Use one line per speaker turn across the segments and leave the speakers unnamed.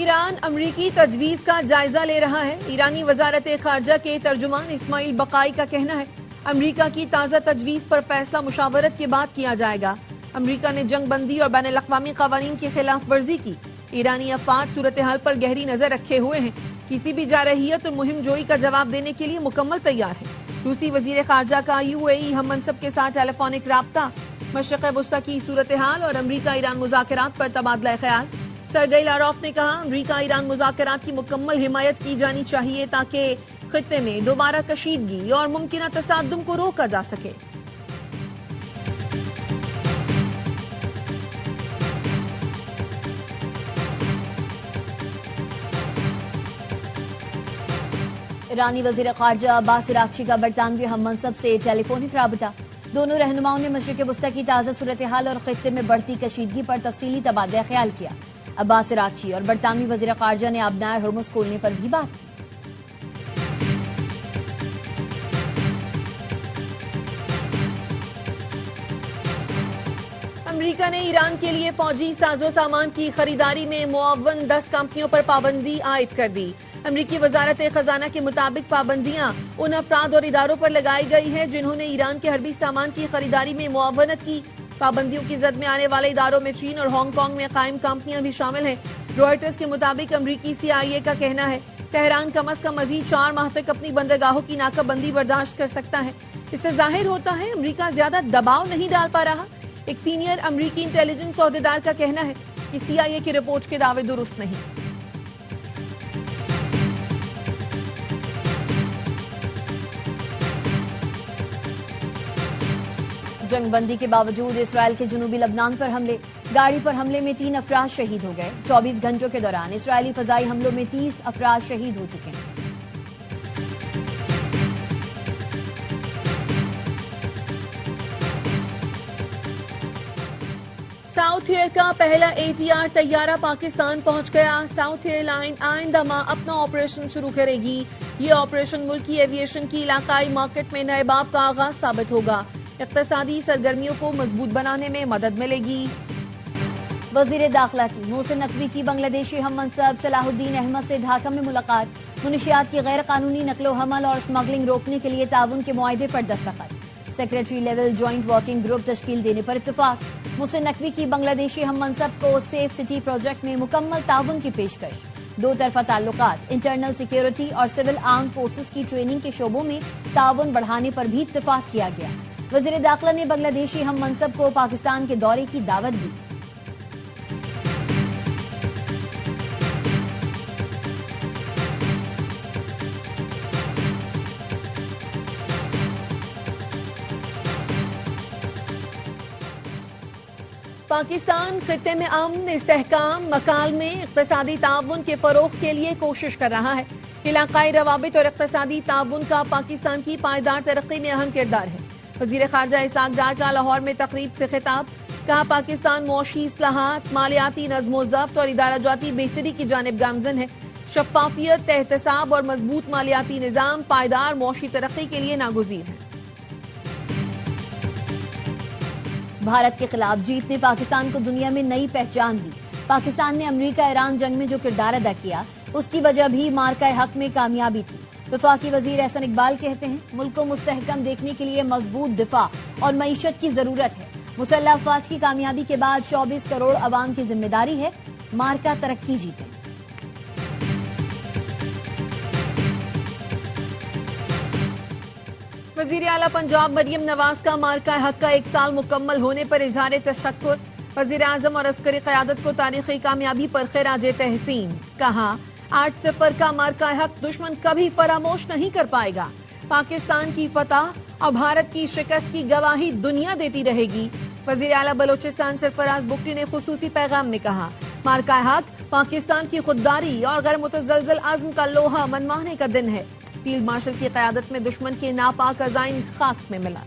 ایران امریکی تجویز کا جائزہ لے رہا ہے. ایرانی وزارت خارجہ کے ترجمان اسماعیل بقائی کا کہنا ہے امریکہ کی تازہ تجویز پر فیصلہ مشاورت کے بعد کیا جائے گا. امریکہ نے جنگ بندی اور بین الاقوامی قوانین کی خلاف ورزی کی. ایرانی افواج صورتحال پر گہری نظر رکھے ہوئے ہیں. کسی بھی جارحیت اور مہم جوئی کا جواب دینے کے لیے مکمل تیار ہے. روسی وزیر خارجہ کا UAE ہم منصب کے ساتھ ٹیلی فونک رابطہ. مشرق وسطی کی صورتحال اور امریکہ ایران مذاکرات پر تبادلہ خیال. سرگئی لاروف نے کہا امریکہ ایران مذاکرات کی مکمل حمایت کی جانی چاہیے تاکہ خطے میں دوبارہ کشیدگی اور ممکنہ تصادم کو روکا جا سکے.
ایرانی وزیر خارجہ عباس عراقچی کا برطانوی ہم منصب سے ٹیلی فونک رابطہ. دونوں رہنماؤں نے مشرق وسطی کی تازہ صورتحال اور خطے میں بڑھتی کشیدگی پر تفصیلی تبادلہ خیال کیا. عباس عراقچی اور برطانوی وزیر خارجہ نے آبنائے ہرمز کھولنے پر بھی بات کی.
امریکہ نے ایران کے لیے فوجی ساز و سامان کی خریداری میں معاون 10 کمپنیوں پر پابندی عائد کر دی. امریکی وزارت خزانہ کے مطابق پابندیاں ان افراد اور اداروں پر لگائی گئی ہیں جنہوں نے ایران کے حربی سامان کی خریداری میں معاونت کی. پابندیوں کی زد میں آنے والے اداروں میں چین اور ہانگ کانگ میں قائم کمپنیاں بھی شامل ہیں. روئٹرز کے مطابق امریکی CIA کا کہنا ہے تہران کم از کم مزید 4 ماہ تک اپنی بندرگاہوں کی ناکہ بندی برداشت کر سکتا ہے. اس سے ظاہر ہوتا ہے امریکہ زیادہ دباؤ نہیں ڈال پا رہا. ایک سینئر امریکی انٹیلیجنس عہدیدار کا کہنا ہے کہ CIA کی رپورٹ کے دعوے درست نہیں.
جنگ بندی کے باوجود اسرائیل کے جنوبی لبنان پر حملے. گاڑی پر حملے میں 3 افراد شہید ہو گئے. 24 گھنٹوں کے دوران اسرائیلی فضائی حملوں میں 30 افراد شہید ہو چکے ہیں.
ساؤتھ ایئر کا پہلا ATR طیارہ پاکستان پہنچ گیا. ساؤتھ ایئر لائن آئندہ ماہ اپنا آپریشن شروع کرے گی. یہ آپریشن ملکی ایویشن کی علاقائی مارکیٹ میں نئے باب کا آغاز ثابت ہوگا. اقتصادی سرگرمیوں کو مضبوط بنانے میں مدد ملے گی.
وزیر داخلہ کی محسن نقوی کی بنگلہ دیشی ہم منصب صلاح الدین احمد سے ڈھاکہ میں ملاقات. منشیات کی غیر قانونی نقل و حمل اور اسمگلنگ روکنے کے لیے تعاون کے معاہدے پر دستخط. Secretary level joint working group تشکیل دینے پر اتفاق. محسن نقوی کی بنگلہ دیشی ہم منصب کو سیف سٹی پروجیکٹ میں مکمل تعاون کی پیشکش. 2 طرفہ تعلقات انٹرنل سیکیورٹی اور سول آرم فورسز کی ٹریننگ کے شعبوں میں تعاون بڑھانے پر بھی اتفاق کیا گیا. وزیر داخلہ نے بنگلہ دیشی ہم منصب کو پاکستان کے دورے کی دعوت دی.
پاکستان خطے میں امن، استحکام، مکالمے، اقتصادی تعاون کے فروغ کے لیے کوشش کر رہا ہے. علاقائی روابط اور اقتصادی تعاون کا پاکستان کی پائیدار ترقی میں اہم کردار ہے. وزیر خارجہ اسحاق ڈار کا لاہور میں تقریب سے خطاب. کہا پاکستان معاشی اصلاحات، مالیاتی نظم و ضبط اور ادارہ جاتی بہتری کی جانب گامزن ہے. شفافیت، احتساب اور مضبوط مالیاتی نظام پائیدار معاشی ترقی کے لیے ناگزیر ہے.
بھارت کے خلاف جیت نے پاکستان کو دنیا میں نئی پہچان دی. پاکستان نے امریکہ ایران جنگ میں جو کردار ادا کیا اس کی وجہ بھی مارکہ حق میں کامیابی تھی. وفاقی وزیر احسن اقبال کہتے ہیں ملک کو مستحکم دیکھنے کے لیے مضبوط دفاع اور معیشت کی ضرورت ہے. مسلح افواج کی کامیابی کے بعد 24 کروڑ عوام کی ذمہ داری ہے مارکہ ترقی جیتے.
وزیر اعلیٰ پنجاب مریم نواز کا مارکہ حق کا 1 سال مکمل ہونے پر اظہار تشکر. وزیر اعظم اور عسکری قیادت کو تاریخی کامیابی پر خراج تحسین. کہا 8-0 کا مارکہ حق دشمن کبھی فراموش نہیں کر پائے گا. پاکستان کی فتح اور بھارت کی شکست کی گواہی دنیا دیتی رہے گی. وزیر اعلیٰ بلوچستان سرفراز بگٹی نے خصوصی پیغام میں کہا مارکہ حق پاکستان کی خودداری اور غیر متزلزل عزم کا لوہا منوانے کا دن ہے. فیلڈ مارشل کی قیادت میں دشمن کے ناپاک عزائم خاک میں ملا.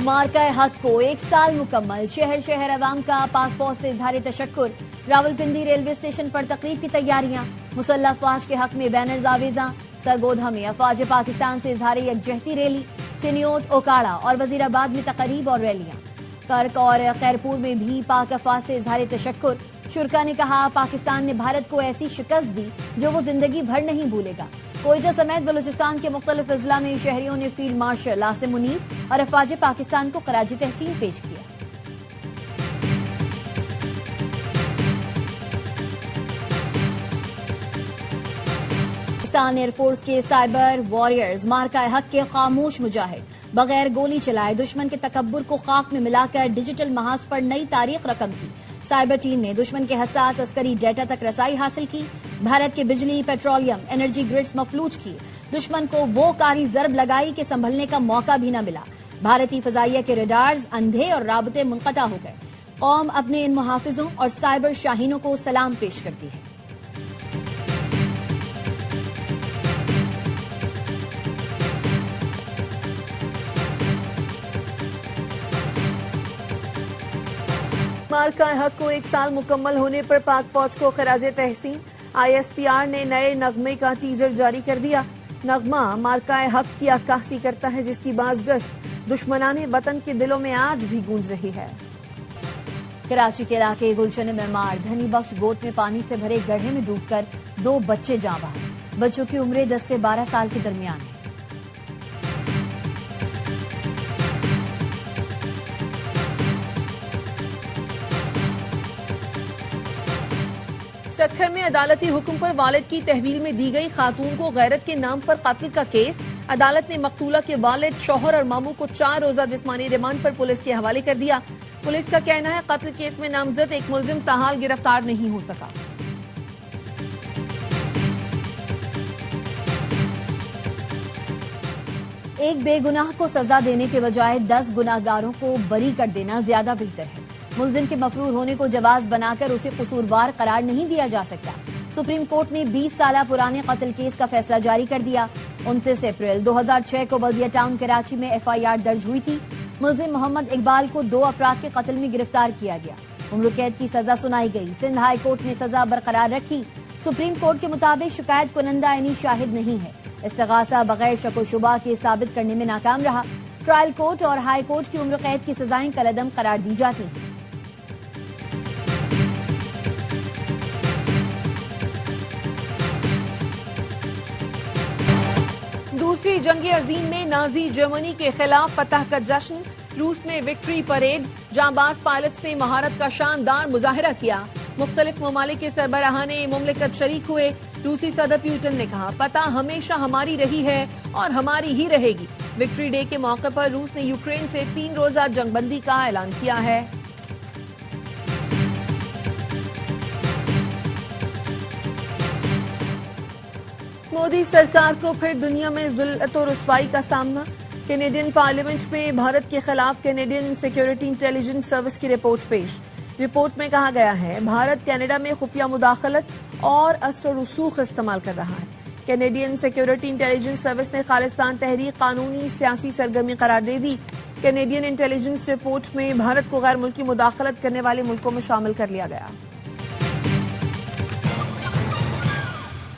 مارکہ حق کو 1 سال مکمل. شہر شہر عوام کا پاک فوج سے اظہار تشکر. راولپنڈی ریلوے اسٹیشن پر تقریب کی تیاریاں. مسلح افواج کے حق میں بینرز آویزاں. سرگودھا میں افواج پاکستان سے اظہار یکجہتی ریلی. چنیوٹ، اوکاڑا اور وزیر آباد میں تقریب اور ریلیاں. کرک اور خیرپور میں بھی پاک افواج سے اظہار تشکر. شرکا نے کہا پاکستان نے بھارت کو ایسی شکست دی جو وہ زندگی بھر نہیں بھولے گا. کوئٹہ سمیت بلوچستان کے مختلف اضلاع میں شہریوں نے فیلڈ مارشل عاصم منیر اور افواج پاکستان کو خراج تحسین پیش کیا. پاکستان ایئر فورس کے سائبر واریئرز مارکہ حق کے خاموش مجاہد بغیر گولی چلائے دشمن کے تکبر کو خاک میں ملا کر ڈیجیٹل محاذ پر نئی تاریخ رقم کی. سائبر ٹیم نے دشمن کے حساس عسکری ڈیٹا تک رسائی حاصل کی. بھارت کے بجلی پیٹرولیم انرجی گرڈز مفلوج کی. دشمن کو وہ کاری ضرب لگائی کہ سنبھلنے کا موقع بھی نہ ملا. بھارتی فضائیہ کے ریڈارز اندھے اور رابطے منقطع ہو گئے. قوم اپنے ان محافظوں اور سائبر شاہینوں کو سلام پیش کرتی ہے.
مارکہ حق کو 1 سال مکمل ہونے پر پاک فوج کو خراج تحسین. ISPR نے نئے نغمے کا ٹیزر جاری کر دیا. نغمہ مارکہ حق کی عکاسی کرتا ہے جس کی بازگشت دشمنان وطن کے دلوں میں آج بھی گونج رہی ہے.
کراچی کے علاقے گلشن معمار دھنی بخش گوٹ میں پانی سے بھرے گڑھے میں ڈوب کر 2 بچے جاں بحق. بچوں کی عمریں 10 سے 12 سال کے درمیان ہے.
سکھر میں عدالتی حکم پر والد کی تحویل میں دی گئی خاتون کو غیرت کے نام پر قتل کا کیس. عدالت نے مقتولہ کے والد شوہر اور ماموں کو 4 روزہ جسمانی ریمانڈ پر پولیس کے حوالے کر دیا. پولیس کا کہنا ہے قتل کیس میں نامزد ایک ملزم تاحال گرفتار نہیں ہو سکا.
ایک بے گناہ کو سزا دینے کے بجائے 10 گناہ گاروں کو بری کر دینا زیادہ بہتر ہے. ملزم کے مفرور ہونے کو جواز بنا کر اسے قصوروار قرار نہیں دیا جا سکتا. سپریم کورٹ نے 20 سالہ پرانے قتل کیس کا فیصلہ جاری کر دیا. 29 اپریل 2006 کو بلدیہ ٹاؤن کراچی میں FIR درج ہوئی تھی. ملزم محمد اقبال کو 2 افراد کے قتل میں گرفتار کیا گیا. عمر قید کی سزا سنائی گئی. سندھ ہائی کورٹ نے سزا برقرار رکھی. سپریم کورٹ کے مطابق شکایت کنندہ عینی شاہد نہیں ہے. استغاثہ بغیر شک و شبہ کے ثابت کرنے میں ناکام رہا. ٹرائل کورٹ اور ہائی کورٹ کی عمر قید کی سزائیں کالعدم قرار دی جاتی ہیں.
دوسری جنگ عظیم میں نازی جرمنی کے خلاف فتح کا جشن. روس میں وکٹری پریڈ. جانباز پائلٹس نے مہارت کا شاندار مظاہرہ کیا. مختلف ممالک کے سربراہان مملکت شریک ہوئے. روسی صدر پیوٹن نے کہا فتح ہمیشہ ہماری رہی ہے اور ہماری ہی رہے گی. وکٹری ڈے کے موقع پر روس نے یوکرین سے 3 روزہ جنگ بندی کا اعلان کیا ہے. مودی سرکار کو پھر دنیا میں ذلت و رسوائی کا سامنا. کینیڈین پارلیمنٹ میں بھارت کے خلاف کینیڈین سیکیورٹی انٹیلیجنس سروس کی رپورٹ پیش. رپورٹ میں کہا گیا ہے بھارت کینیڈا میں خفیہ مداخلت اور اثر و رسوخ استعمال کر رہا ہے. کینیڈین سیکیورٹی انٹیلیجنس سروس نے خالصتان تحریک قانونی سیاسی سرگرمی قرار دے دی. کینیڈین انٹیلیجنس رپورٹ میں بھارت کو غیر ملکی مداخلت کرنے والے ملکوں میں شامل کر لیا گیا.